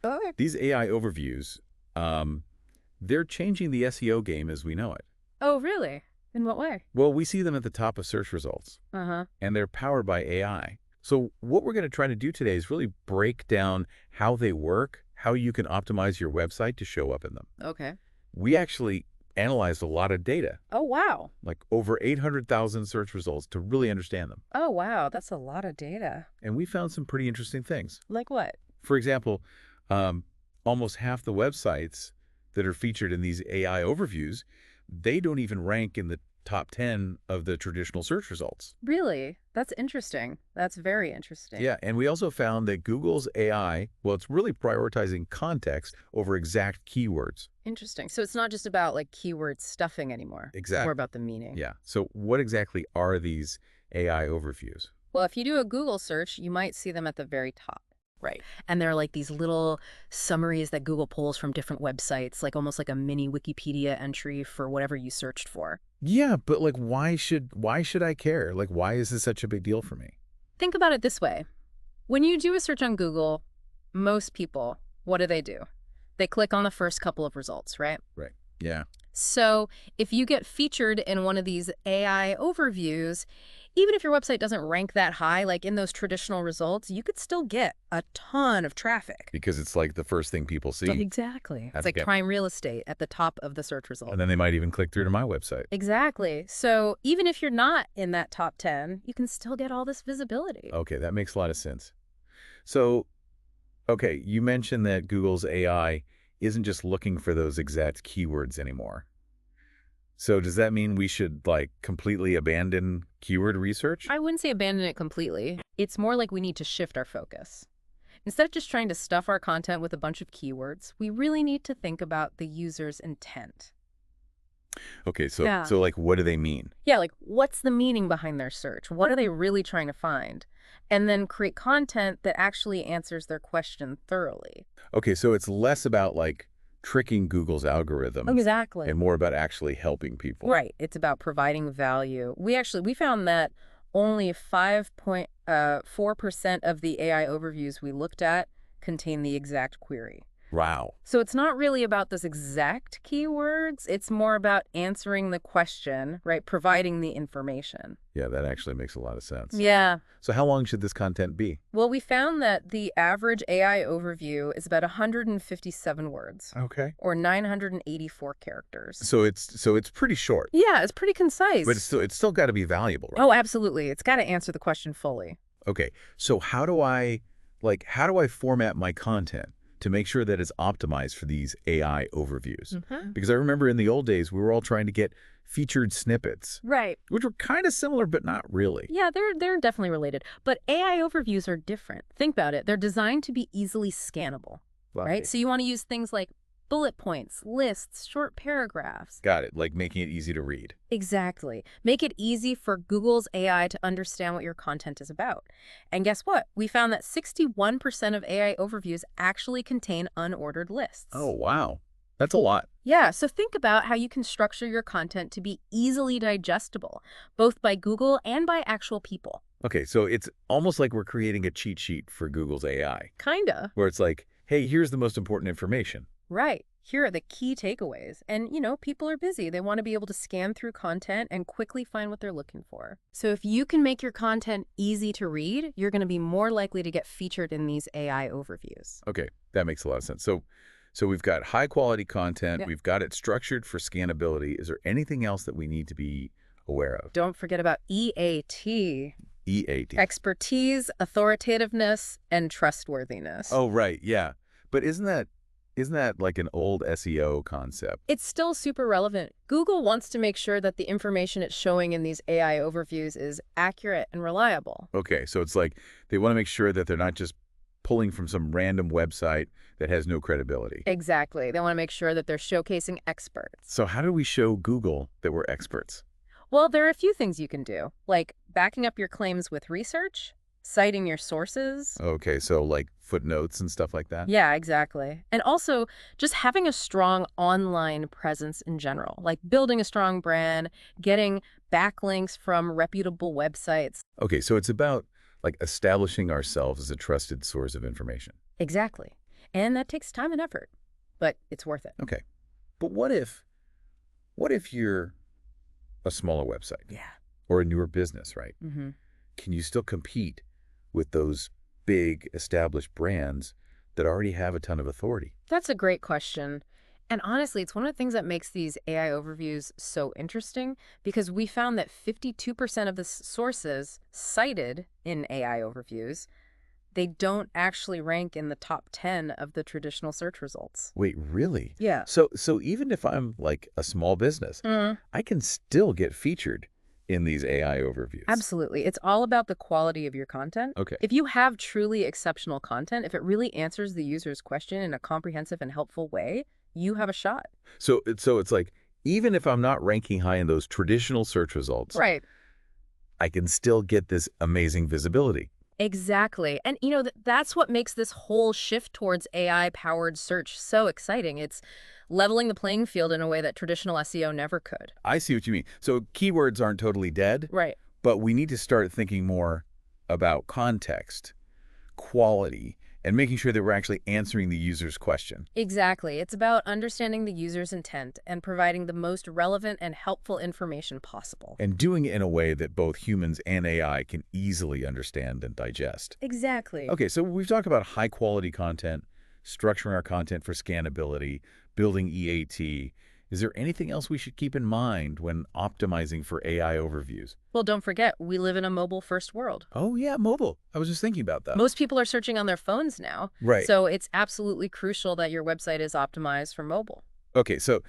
Okay. These AI overviews, they're changing the SEO game as we know it. Oh, really? In what way? Well, we see them at the top of search results, Uh-huh. and they're powered by AI. So what we're going to try to do today is really break down how they work, how you can optimize your website to show up in them. Okay. We actually analyzed a lot of data, Oh, wow. like over 800,000 search results to really understand them. Oh, wow. That's a lot of data. And we found some pretty interesting things. Like what? For example, almost half the websites that are featured in these AI overviews, they don't even rank in the top 10 of the traditional search results. Really? That's interesting. That's very interesting. Yeah, and we also found that Google's AI, well, it's really prioritizing context over exact keywords. Interesting. So it's not just about like keyword stuffing anymore. It's Exactly. more about the meaning. Yeah. So what exactly are these AI overviews? Well, if you do a Google search, you might see them at the very top. Right. And they're like these little summaries that Google pulls from different websites, like almost like a mini Wikipedia entry for whatever you searched for. Yeah, but like why should I care? Like why is this such a big deal for me? Think about it this way. When you do a search on Google, most people, what do? They click on the first couple of results, right? Right. Yeah. So if you get featured in one of these AI overviews, even if your website doesn't rank that high, like in those traditional results, you could still get a ton of traffic. Because it's like the first thing people see. Exactly. It's like Okay. prime real estate at the top of the search result. And then they might even click through to my website. Exactly. So even if you're not in that top 10, you can still get all this visibility. Okay, that makes a lot of sense. So, okay, you mentioned that Google's AI isn't just looking for those exact keywords anymore. So does that mean we should like completely abandon keyword research? I wouldn't say abandon it completely. It's more like we need to shift our focus. Instead of just trying to stuff our content with a bunch of keywords, we really need to think about the user's intent. Okay, so Yeah. so like what do they mean? Yeah, like what's the meaning behind their search? What are they really trying to find? And then create content that actually answers their question thoroughly. Okay, so it's less about like tricking Google's algorithm Exactly. and more about actually helping people. Right. It's about providing value. We found that only 5.4% of the AI overviews we looked at contain the exact query. Wow. So it's not really about those exact keywords. It's more about answering the question, right? Providing the information. Yeah, that actually makes a lot of sense. Yeah. So how long should this content be? Well, we found that the average AI overview is about 157 words, Okay. or 984 characters. So it's pretty short, Yeah, it's pretty concise. but it's still got to be valuable, right? Oh, absolutely. It's got to answer the question fully. Okay. So how do I format my content to make sure that it's optimized for these AI overviews? Mm-hmm. Because I remember in the old days, we were all trying to get featured snippets, Right. which were kind of similar, but not really. Yeah, they're definitely related. But AI overviews are different. Think about it. They're designed to be easily scannable, right? So you want to use things like bullet points, lists, short paragraphs. Got it. Like making it easy to read. Exactly. Make it easy for Google's AI to understand what your content is about. And guess what? We found that 61% of AI overviews actually contain unordered lists. Oh, wow. That's a lot. Yeah, so think about how you can structure your content to be easily digestible, both by Google and by actual people. Okay, so it's almost like we're creating a cheat sheet for Google's AI, Kinda. where it's like, hey, here's the most important information. Right. Here are the key takeaways. And, people are busy. They want to be able to scan through content and quickly find what they're looking for. So if you can make your content easy to read, you're going to be more likely to get featured in these AI overviews. Okay, that makes a lot of sense. So we've got high quality content. Yeah. We've got it structured for scannability. Is there anything else that we need to be aware of? Don't forget about EAT. EAT. Expertise, authoritativeness, and trustworthiness. Oh, right. Yeah. But isn't that like an old SEO concept? It's still super relevant. Google wants to make sure that the information it's showing in these AI overviews is accurate and reliable. Okay, so it's like they want to make sure that they're not just pulling from some random website that has no credibility. Exactly. They want to make sure that they're showcasing experts. So how do we show Google that we're experts? Well, there are a few things you can do, like backing up your claims with research, citing your sources. Okay, so like footnotes and stuff like that? Yeah, exactly. And also just having a strong online presence in general, like building a strong brand, getting backlinks from reputable websites. Okay, so it's about like establishing ourselves as a trusted source of information. Exactly. And that takes time and effort, but it's worth it. Okay. But what if you're a smaller website Yeah. or a newer business, right? Mm-hmm. Can you still compete with those big established brands that already have a ton of authority? That's a great question. And honestly, it's one of the things that makes these AI overviews so interesting because we found that 52% of the sources cited in AI overviews, they don't actually rank in the top 10 of the traditional search results. Wait, really? Yeah. So even if I'm like a small business, Mm, I can still get featured in these AI overviews. absolutely. It's all about the quality of your content. Okay. If you have truly exceptional content, if it really answers the user's question in a comprehensive and helpful way, you have a shot. So it's like even if I'm not ranking high in those traditional search results, Right. I can still get this amazing visibility. Exactly. And that's what makes this whole shift towards AI-powered search so exciting. It's leveling the playing field in a way that traditional SEO never could. I see what you mean. So keywords aren't totally dead, Right. but we need to start thinking more about context, quality, and making sure that we're actually answering the user's question. Exactly. It's about understanding the user's intent and providing the most relevant and helpful information possible. And doing it in a way that both humans and AI can easily understand and digest. Exactly. Okay, so we've talked about high-quality content, structuring our content for scannability, building EAT. Is there anything else we should keep in mind when optimizing for AI overviews? Well, don't forget, we live in a mobile-first world. Oh, yeah, mobile. I was just thinking about that. Most people are searching on their phones now. Right. So it's absolutely crucial that your website is optimized for mobile. Okay, so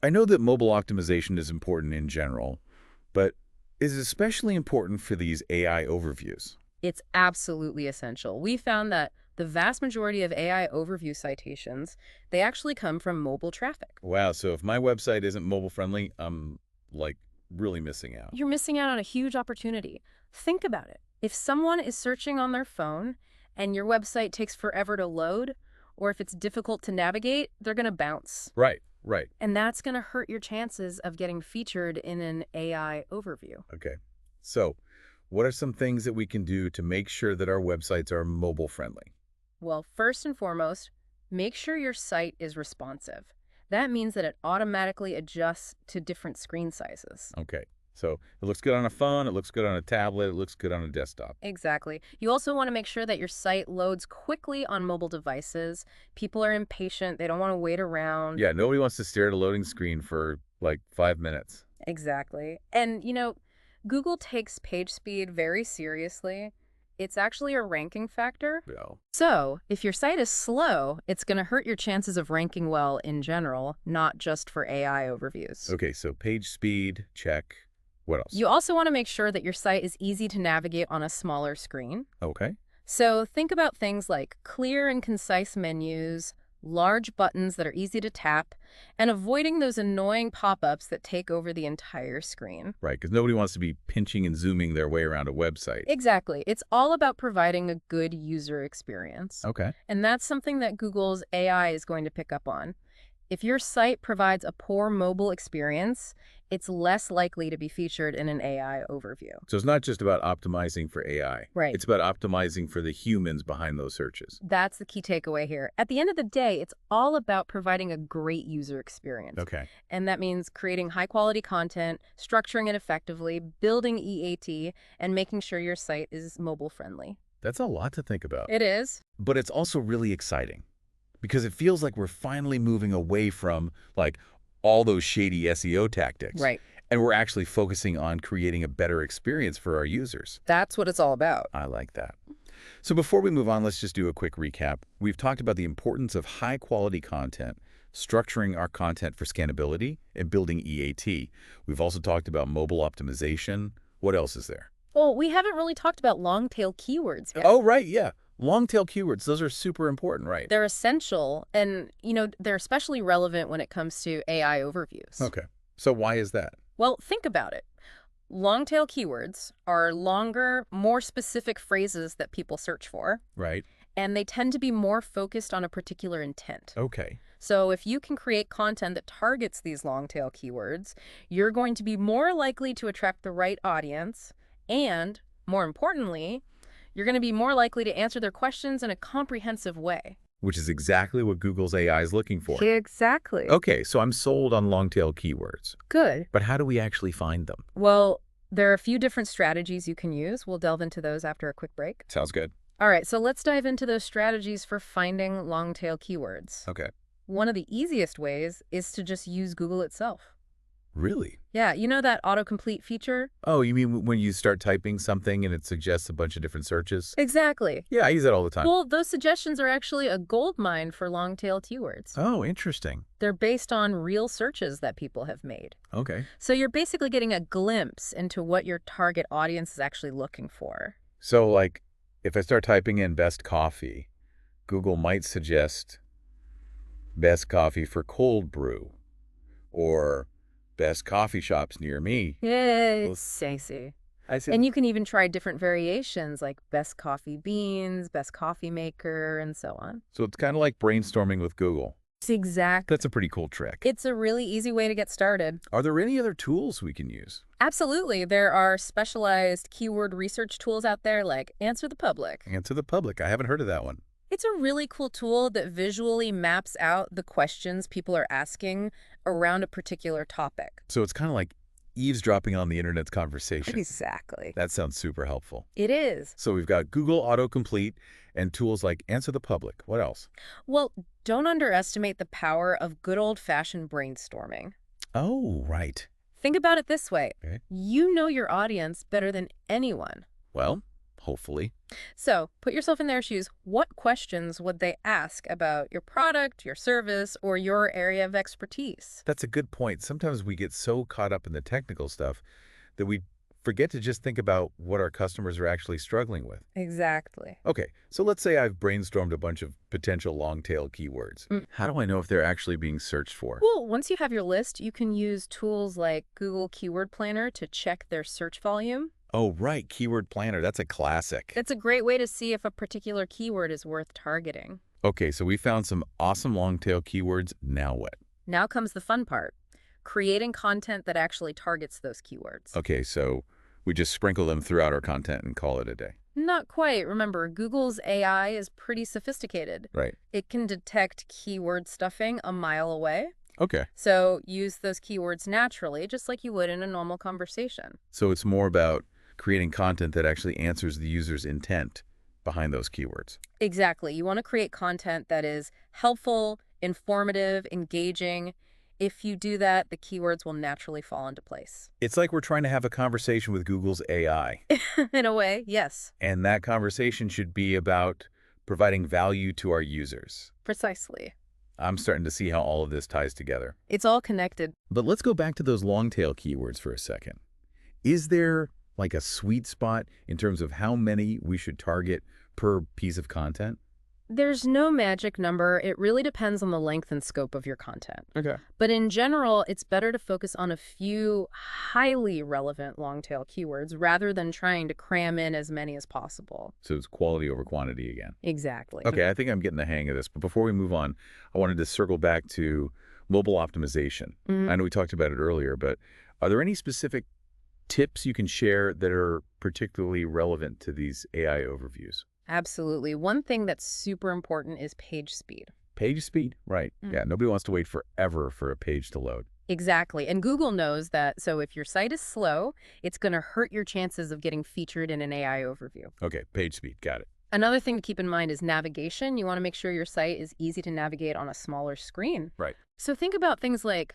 I know that mobile optimization is important in general, but is it especially important for these AI overviews? It's absolutely essential. We found that the vast majority of AI overview citations, they actually come from mobile traffic. Wow, so if my website isn't mobile friendly, I'm like really missing out. You're missing out on a huge opportunity. Think about it. If someone is searching on their phone and your website takes forever to load, or if it's difficult to navigate, they're going to bounce. Right, right. And that's going to hurt your chances of getting featured in an AI overview. Okay. So, what are some things that we can do to make sure that our websites are mobile friendly? Well, first and foremost, make sure your site is responsive. That means that it automatically adjusts to different screen sizes. Okay. So, it looks good on a phone, it looks good on a tablet, it looks good on a desktop. Exactly. You also want to make sure that your site loads quickly on mobile devices. People are impatient. They don't want to wait around. Yeah, nobody wants to stare at a loading screen for like 5 minutes. Exactly. And, Google takes page speed very seriously. It's actually a ranking factor. Yeah. So, if your site is slow, it's going to hurt your chances of ranking well in general, not just for AI overviews. Okay, so page speed, check. What else? You also want to make sure that your site is easy to navigate on a smaller screen. Okay. So think about things like clear and concise menus, large buttons that are easy to tap, and avoiding those annoying pop-ups that take over the entire screen. Right, because nobody wants to be pinching and zooming their way around a website. Exactly. It's all about providing a good user experience. Okay. And that's something that Google's AI is going to pick up on. If your site provides a poor mobile experience, it's less likely to be featured in an AI overview. So it's not just about optimizing for AI. Right. It's about optimizing for the humans behind those searches. That's the key takeaway here. At the end of the day, it's all about providing a great user experience. Okay. And that means creating high-quality content, structuring it effectively, building EAT, and making sure your site is mobile-friendly. That's a lot to think about. It is. But it's also really exciting because it feels like we're finally moving away from like all those shady SEO tactics. Right. And we're actually focusing on creating a better experience for our users. That's what it's all about. I like that. So before we move on, let's just do a quick recap. We've talked about the importance of high-quality content, structuring our content for scannability, and building EAT. We've also talked about mobile optimization. What else is there? Well, we haven't really talked about long-tail keywords yet. Oh, right, yeah. Long-tail keywords, those are super important, right? They're essential, and, they're especially relevant when it comes to AI overviews. Okay. So why is that? Well, think about it. Long-tail keywords are longer, more specific phrases that people search for, Right. and they tend to be more focused on a particular intent. Okay. So if you can create content that targets these long-tail keywords, you're going to be more likely to attract the right audience, and, more importantly, you're going to be more likely to answer their questions in a comprehensive way. which is exactly what Google's AI is looking for. Exactly. Okay, so I'm sold on long-tail keywords. Good. But how do we actually find them? Well, there are a few different strategies you can use. We'll delve into those after a quick break. Sounds good. All right, so let's dive into those strategies for finding long-tail keywords. Okay. One of the easiest ways is to just use Google itself. Really? Yeah, you know that autocomplete feature? Oh, you mean when you start typing something and it suggests a bunch of different searches? Exactly. Yeah, I use that all the time. Well, those suggestions are actually a gold mine for long-tail keywords. Oh, interesting. They're based on real searches that people have made. Okay. So you're basically getting a glimpse into what your target audience is actually looking for. So, like, if I start typing in best coffee, Google might suggest best coffee for cold brew or best coffee shops near me. Yay, Well, Sassy. I said, And you can even try different variations like best coffee beans, best coffee maker, and so on. so it's kind of like brainstorming with Google. It's exact. That's a pretty cool trick. It's a really easy way to get started. Are there any other tools we can use? Absolutely. There are specialized keyword research tools out there like Answer the Public. Answer the Public. I haven't heard of that one. It's a really cool tool that visually maps out the questions people are asking around a particular topic. So it's kind of like eavesdropping on the internet's conversation. Exactly. That sounds super helpful. It is. So we've got Google Autocomplete and tools like Answer the Public. What else? Well, don't underestimate the power of good old-fashioned brainstorming. Oh, right. Think about it this way. Okay. You know your audience better than anyone. Well, hopefully. So put yourself in their shoes. What questions would they ask about your product, your service, or your area of expertise? That's a good point. Sometimes we get so caught up in the technical stuff that we forget to just think about what our customers are actually struggling with. Exactly. Okay, so let's say I've brainstormed a bunch of potential long-tail keywords. How do I know if they're actually being searched for? Well, once you have your list, you can use tools like Google Keyword Planner to check their search volume. Oh, right, Keyword Planner. That's a classic. It's a great way to see if a particular keyword is worth targeting. Okay, so we found some awesome long-tail keywords. Now what? Now comes the fun part, creating content that actually targets those keywords. Okay, so we just sprinkle them throughout our content and call it a day. Not quite. Remember, Google's AI is pretty sophisticated. Right. It can detect keyword stuffing a mile away. Okay. So use those keywords naturally, just like you would in a normal conversation. So it's more about creating content that actually answers the user's intent behind those keywords. Exactly. You want to create content that is helpful, informative, engaging. If you do that, the keywords will naturally fall into place. It's like we're trying to have a conversation with Google's AI. In a way, yes. And that conversation should be about providing value to our users. Precisely. I'm starting to see how all of this ties together. It's all connected. But let's go back to those long-tail keywords for a second. Is there like a sweet spot in terms of how many we should target per piece of content? There's no magic number. It really depends on the length and scope of your content. Okay. But in general, it's better to focus on a few highly relevant long-tail keywords rather than trying to cram in as many as possible. So it's quality over quantity again. Exactly. Okay, I think I'm getting the hang of this. But before we move on, I wanted to circle back to mobile optimization. I know we talked about it earlier, but are there any specific tips you can share that are particularly relevant to these AI overviews? Absolutely. One thing that's super important is page speed. Page speed? Right. Yeah, nobody wants to wait forever for a page to load. Exactly. And Google knows that. So if your site is slow, it's going to hurt your chances of getting featured in an AI overview. Okay, page speed. Got it. Another thing to keep in mind is navigation. You want to make sure your site is easy to navigate on a smaller screen. Right. So think about things like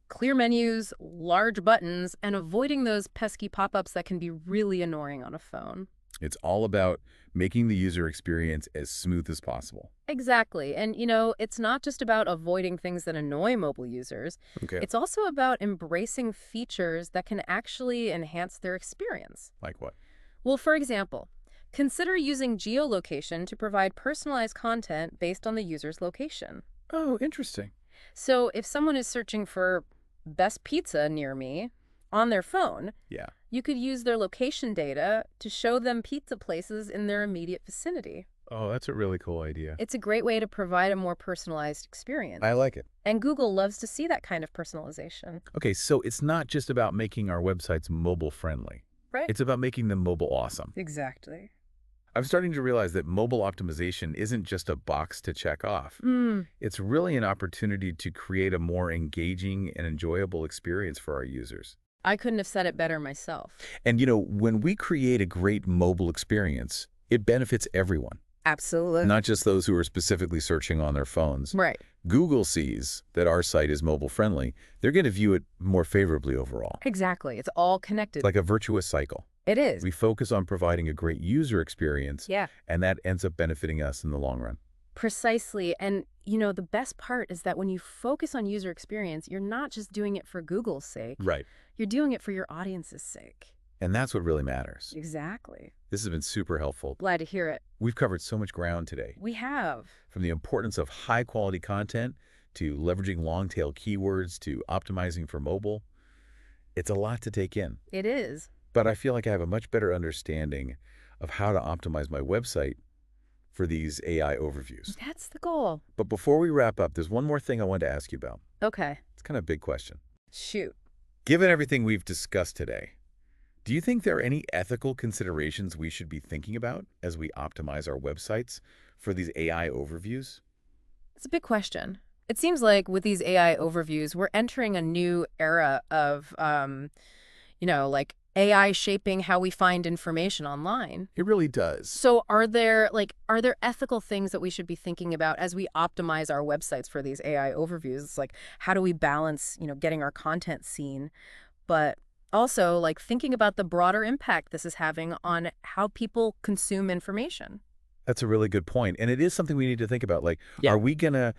clear menus, large buttons, and avoiding those pesky pop-ups that can be really annoying on a phone. It's all about making the user experience as smooth as possible. Exactly. And, it's not just about avoiding things that annoy mobile users. Okay. It's also about embracing features that can actually enhance their experience. Like what? Well, for example, consider using geolocation to provide personalized content based on the user's location. Oh, interesting. So if someone is searching for best pizza near me on their phone, Yeah. you could use their location data to show them pizza places in their immediate vicinity. Oh, that's a really cool idea. It's a great way to provide a more personalized experience. I like it. And Google loves to see that kind of personalization. Okay, so it's not just about making our websites mobile friendly. Right? It's about making them mobile awesome. Exactly. I'm starting to realize that mobile optimization isn't just a box to check off. Mm, It's really an opportunity to create a more engaging and enjoyable experience for our users. I couldn't have said it better myself. And, when we create a great mobile experience, it benefits everyone, Absolutely. not just those who are specifically searching on their phones. Right. Google sees that our site is mobile-friendly. They're going to view it more favorably overall. Exactly. It's all It's connected. like a virtuous cycle. It is. We focus on providing a great user experience, Yeah. and that ends up benefiting us in the long run. Precisely. And, the best part is that when you focus on user experience, you're not just doing it for Google's sake. Right. You're doing it for your audience's sake. And that's what really matters. Exactly. This has been super helpful. Glad to hear it. We've covered so much ground today, We have. from the importance of high-quality content to leveraging long-tail keywords to optimizing for mobile. It's a lot to take in, It is. but I feel like I have a much better understanding of how to optimize my website for these AI overviews. That's the goal. But before we wrap up, there's one more thing I wanted to ask you about. Okay. It's kind of a big question. Shoot. Given everything we've discussed today, do you think there are any ethical considerations we should be thinking about as we optimize our websites for these AI overviews? It's a big question. It seems like with these AI overviews, we're entering a new era of, like AI shaping how we find information online. It really does. So are there ethical things that we should be thinking about as we optimize our websites for these AI overviews? It's like, how do we balance, getting our content seen, but also like thinking about the broader impact this is having on how people consume information? That's a really good point. And it is something we need to think about. Like, Yeah. are we going to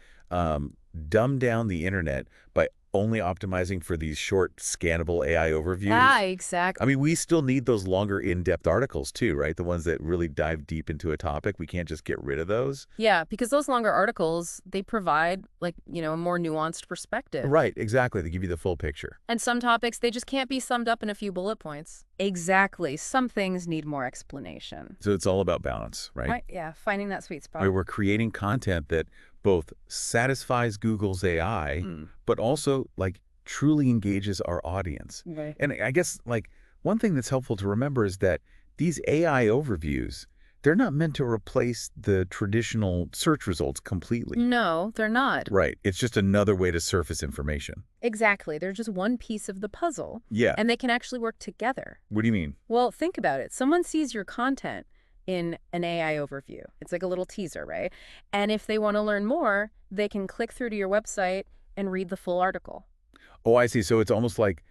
dumb down the internet by only optimizing for these short, scannable AI overviews? Ah, exactly. I mean, we still need those longer, in-depth articles too, right? The ones that really dive deep into a topic. We can't just get rid of those. Yeah, because those longer articles, they provide a more nuanced perspective. Right, exactly. They give you the full picture. And some topics, they just can't be summed up in a few bullet points. Exactly. Some things need more explanation. So it's all about balance, right? Right, yeah, finding that sweet spot. Where we're creating content that both satisfies Google's AI, but also truly engages our audience. Right. And I guess one thing that's helpful to remember is that these AI overviews, they're not meant to replace the traditional search results completely. No, they're not. Right. It's just another way to surface information. Exactly. They're just one piece of the puzzle. Yeah. And they can actually work together. What do you mean? Well, think about it. Someone sees your content in an AI overview. It's like a little teaser, right? And if they want to learn more, they can click through to your website and read the full article. Oh, I see. So it's almost like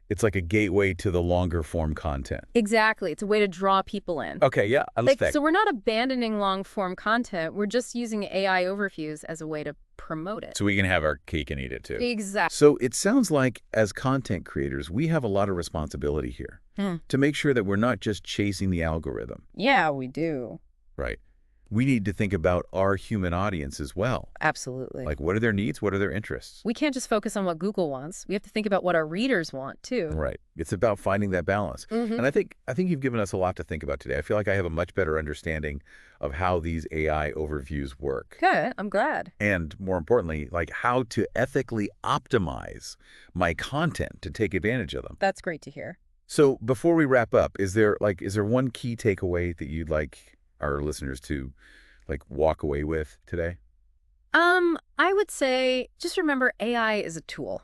it's like a gateway to the longer form content. Exactly. It's a way to draw people in. Okay, yeah, I understand. So we're not abandoning long form content. We're just using AI overviews as a way to promote it. So we can have our cake and eat it too. Exactly. So it sounds like as content creators, we have a lot of responsibility here to make sure that we're not just chasing the algorithm. Yeah, we do. Right. We need to think about our human audience as well. Absolutely. Like, what are their needs? What are their interests? We can't just focus on what Google wants. We have to think about what our readers want, too. Right. It's about finding that balance. And I think you've given us a lot to think about today. I feel like I have a much better understanding of how these AI overviews work. Good. I'm glad. And more importantly, how to ethically optimize my content to take advantage of them. That's great to hear. So before we wrap up, is there one key takeaway that you'd like our listeners to walk away with today? I would say just remember AI is a tool.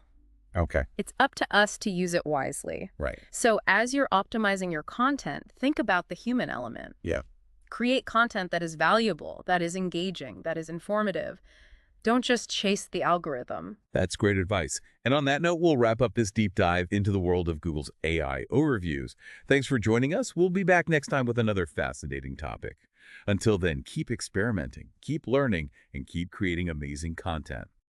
Okay. It's up to us to use it wisely. Right. So as you're optimizing your content, think about the human element. Yeah. Create content that is valuable, that is engaging, that is informative. Don't just chase the algorithm. That's great advice. And on that note, we'll wrap up this deep dive into the world of Google's AI overviews. Thanks for joining us. We'll be back next time with another fascinating topic. Until then, keep experimenting, keep learning, and keep creating amazing content.